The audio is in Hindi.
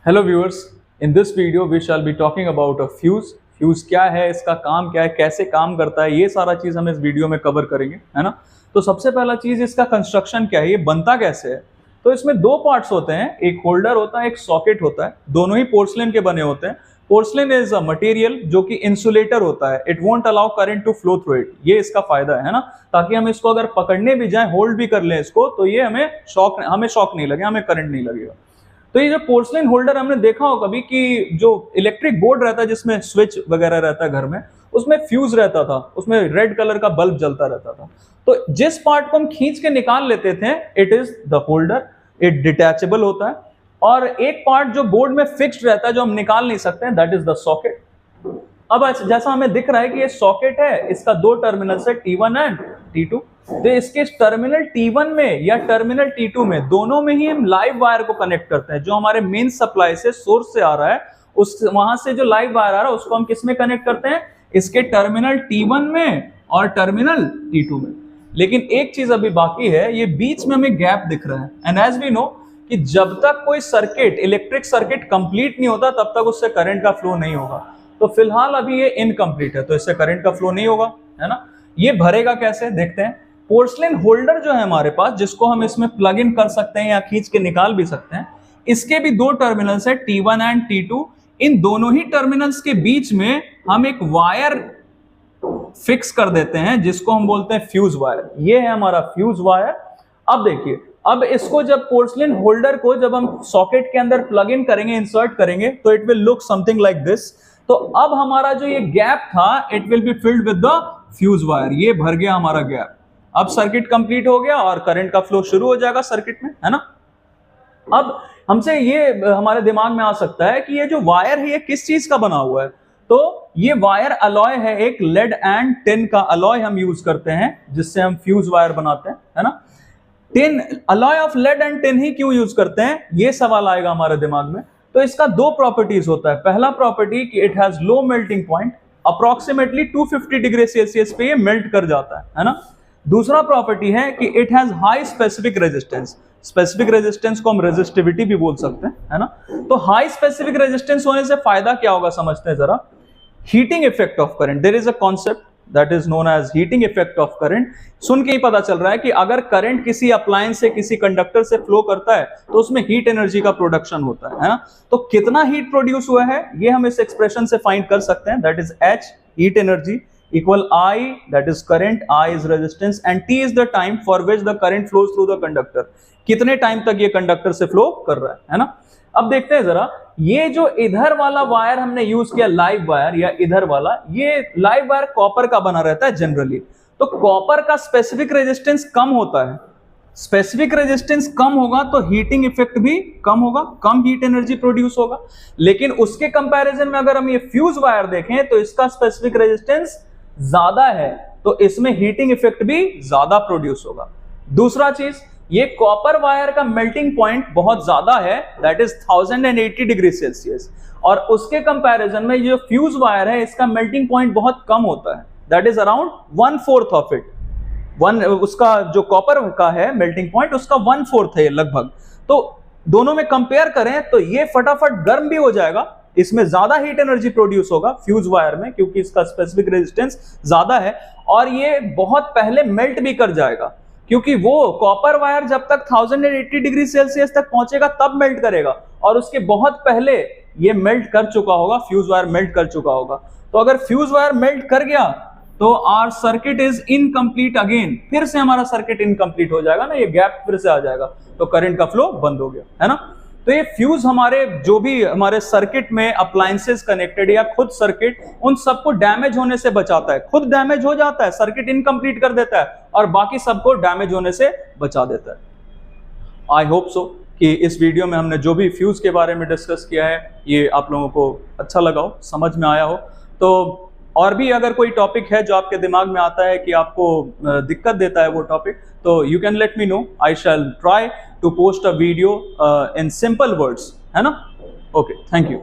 Hello viewers, in this video we shall be talking about a fuse. Fuse क्या है, इसका काम क्या है, कैसे काम करता है, ये सारा चीज हम इस वीडियो में कवर करेंगे, है ना। तो सबसे पहला चीज, इसका कंस्ट्रक्शन क्या है, ये बनता कैसे है। तो इसमें दो पार्ट्स होते हैं, एक होल्डर होता है, एक सॉकेट होता है। दोनों ही पोर्सलिन के बने होते हैं। पोर्सलिन इज अ मटेरियल जो कि इंसुलेटर होता है, it won't allow current to flow through it. ये इसका फायदा है ना, ताकि हम इसको अगर पकड़ने भी जाएं, होल्ड भी कर लें इसको, तो ये हमें शॉक नहीं लगे, हमें करंट नहीं लगेगा। तो ये जो पोर्सलिन होल्डर हमने देखा हो कभी कि जो इलेक्ट्रिक बोर्ड रहता है जिसमें स्विच वगैरह रहता है घर में, उसमें फ्यूज रहता था, उसमें रेड कलर का बल्ब जलता रहता था। तो जिस पार्ट को हम खींच के निकाल लेते थे, it is the holder, it detachable होता है। और एक पार्ट जो बोर्ड में फिक्स्ड रहता है, जो हम निकाल नहीं सकते, दैट इज द सॉकेट। अब जैसा हमें दिख रहा है कि ये सॉकेट है, इसका दो टर्मिनल है, T1 एंड T2। तो इसके टर्मिनल T1 में या टर्मिनल T2 में, दोनों में ही हम लाइव वायर को कनेक्ट करते हैं। जो हमारे मेन सप्लाई से, सोर्स से आ रहा है, उस वहां से जो लाइव वायर आ रहा है उसको हम किस में कनेक्ट करते हैं, इसके टर्मिनल T1 में और टर्मिनल T2 में। लेकिन एक चीज अभी बाकी है, ये बीच में हमें गैप दिख रहा है। एंड एज वी नो कि जब तक कोई सर्किट, इलेक्ट्रिक सर्किट कंप्लीट नहीं होता, तब तक उससे करंट का फ्लो नहीं होगा। तो फिलहाल अभी ये इनकम्प्लीट है, तो इससे करंट का फ्लो नहीं होगा, है ना। ये भरेगा कैसे, देखते हैं। पोर्सलिन होल्डर जो है हमारे पास, जिसको हम इसमें प्लग इन कर सकते हैं या खींच के निकाल भी सकते हैं, इसके भी दो टर्मिनल्स है, T1 एंड T2। इन दोनों ही टर्मिनल्स के बीच में हम एक वायर फिक्स कर देते हैं, जिसको हम बोलते हैं फ्यूज वायर। ये है हमारा फ्यूज वायर। अब देखिए, अब इसको जब पोर्सलिन होल्डर को जब हम सॉकेट के अंदर प्लग इन करेंगे, इंसर्ट करेंगे, तो it will look something like this. तो अब हमारा जो ये गैप था, it will be filled with the fuse wire. ये भर गया हमारा गैप। अब सर्किट कंप्लीट हो गया और करंट का फ्लो शुरू हो जाएगा सर्किट में, है ना। अब हमसे ये हमारे दिमाग में आ सकता है कि ये जो वायर है, ये किस चीज का बना हुआ है। तो ये वायर अलॉय है, एक लेड एंड टिन का अलॉय हम यूज करते हैं, जिससे हम फ्यूज वायर बनाते हैं, है ना। Tin, alloy of lead and tin ही क्यों यूज करते हैं, ये सवाल आएगा हमारे दिमाग में। तो इसका दो प्रॉपर्टीज होता है। पहला प्रॉपर्टी कि it has low melting point, approximately 250 degree Celsius पे ये मेल्ट कर जाता है ना। दूसरा प्रॉपर्टी है कि it has high specific resistance. Specific resistance को हम रेजिस्टिविटी भी बोल सकते हैं, है ना। तो हाई स्पेसिफिक रेजिस्टेंस होने से फायदा क्या होगा, समझते हैं जरा। Heating effect of current, there is a concept that is known as heating effect of current. सुन के ही पता चल रहा है कि अगर करंट किसी अप्लायंस से, किसी कंडक्टर से फ्लो करता है, तो उसमें हीट एनर्जी का प्रोडक्शन होता है ना। तो कितना हीट प्रोड्यूस हुआ है, ये हम इस एक्सप्रेशन से फाइंड कर सकते हैं, that is H, heat energy, equal I, that is current, I is resistance, and T is the time for which the current flows through the conductor। कितने टाइम तक ये कंडक्टर से फ्लो कर रहा है ना। अब देखते हैं जरा, ये जो इधर वाला वायर हमने यूज किया, लाइव वायर, या इधर वाला, ये लाइव वायर कॉपर का बना रहता है जनरली। तो कॉपर का स्पेसिफिक रेजिस्टेंस कम होता है। स्पेसिफिक रेजिस्टेंस कम होगा तो हीटिंग इफेक्ट भी कम होगा, कम हीट एनर्जी प्रोड्यूस होगा। लेकिन उसके कंपैरिजन में अगर हम ये फ्यूज वायर देखें, तो इसका स्पेसिफिक रेजिस्टेंस ज्यादा है, तो इसमें हीटिंग इफेक्ट भी ज्यादा प्रोड्यूस होगा। दूसरा चीज, ये कॉपर वायर का मेल्टिंग पॉइंट बहुत ज्यादा है, दैट इज 1080 डिग्री सेल्सियस। और उसके कंपैरिजन में जो फ्यूज वायर है, इसका मेल्टिंग पॉइंट बहुत कम होता है, that is around 1/4 of it. उसका जो कॉपर का है मेल्टिंग पॉइंट, उसका 1/4 है लगभग। तो दोनों में कंपेयर करें तो ये फटाफट गर्म भी हो जाएगा, इसमें ज्यादा हीट एनर्जी प्रोड्यूस होगा फ्यूज वायर में, क्योंकि इसका स्पेसिफिक रेजिस्टेंस ज्यादा है। और ये बहुत पहले मेल्ट भी कर जाएगा, क्योंकि वो कॉपर वायर जब तक 1080 डिग्री सेल्सियस तक पहुंचेगा तब मेल्ट करेगा, और उसके बहुत पहले ये मेल्ट कर चुका होगा, फ्यूज वायर मेल्ट कर चुका होगा। तो अगर फ्यूज वायर मेल्ट कर गया तो our circuit is incomplete again, फिर से हमारा सर्किट इनकम्प्लीट हो जाएगा ना, ये गैप फिर से आ जाएगा, तो करंट का फ्लो बंद हो गया, है ना। तो ये फ्यूज हमारे जो भी हमारे सर्किट में अप्लायंसेस कनेक्टेड या खुद सर्किट, उन सबको डैमेज होने से बचाता है। खुद डैमेज हो जाता है, सर्किट इनकम्प्लीट कर देता है, और बाकी सबको डैमेज होने से बचा देता है। आई होप सो कि इस वीडियो में हमने जो भी फ्यूज के बारे में डिस्कस किया है, ये आप लोगों को अच्छा लगा हो, समझ में आया हो। तो और भी अगर कोई टॉपिक है जो आपके दिमाग में आता है कि आपको दिक्कत देता है वो टॉपिक, तो you can let me know, I shall try to post a video in simple words, है ना। Okay, thank you.